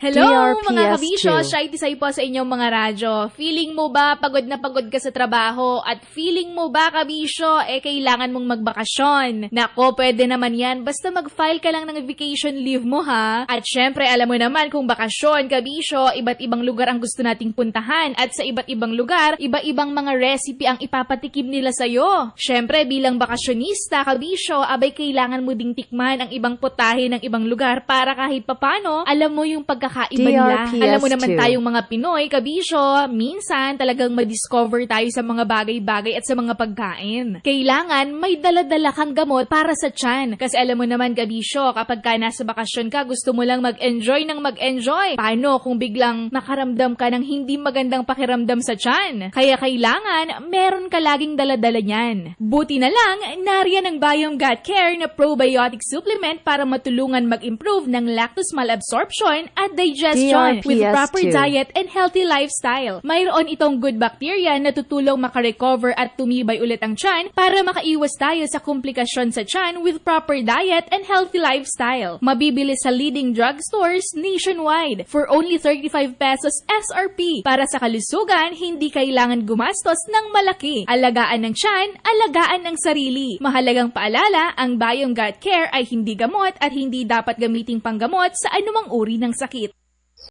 Hello mga DRPS2. kabisyo, Shy Tisay po sa inyong mga radyo. Feeling mo ba pagod na pagod ka sa trabaho? At feeling mo ba kabisyo, kailangan mong magbakasyon? Nako, pwede naman yan, basta mag-file ka lang ng vacation leave mo ha. At syempre, alam mo naman kung bakasyon, kabisyo, iba't ibang lugar ang gusto nating puntahan. At sa iba't ibang lugar, iba-ibang mga recipe ang ipapatikim nila sa'yo. Syempre, bilang bakasyonista, kabisyo, abay kailangan mo ding tikman ang ibang putahe ng ibang lugar para kahit papano, alam mo yung pagkakaiba nila. DRPS2. Alam mo naman tayong mga Pinoy, kabisyo, minsan talagang madiscover tayo sa mga bagay-bagay at sa mga pagkain. Kailangan may dala-dala kang gamot para sa tiyan. Kasi alam mo naman, kabisyo, kapag ka nasa bakasyon ka, gusto mo lang mag-enjoy ng mag-enjoy. Paano kung biglang nakaramdam ka ng hindi magandang pakiramdam sa tiyan? Kaya kailangan, meron ka laging dala-dala niyan. Buti na lang, nariyan ang Biome Gut Care na probiotic supplement para matulungan mag-improve ng lactose malabsorption at digestion with proper DRPS2. diet and healthy lifestyle. Mayroon itong good bacteria na tutulong makarecover at tumibay ulit ang tiyan para makaiwas tayo sa komplikasyon sa tiyan with proper diet and healthy lifestyle. Mabibili sa leading drugstores nationwide for only 35 pesos SRP. Para sa kalusugan, hindi kailangan gumastos ng malaki. Alagaan ng tiyan, alagaan ng sarili. Mahalagang paalala, ang Biome Gut Care ay hindi gamot at hindi dapat gamiting panggamot sa anumang uri ng sakit.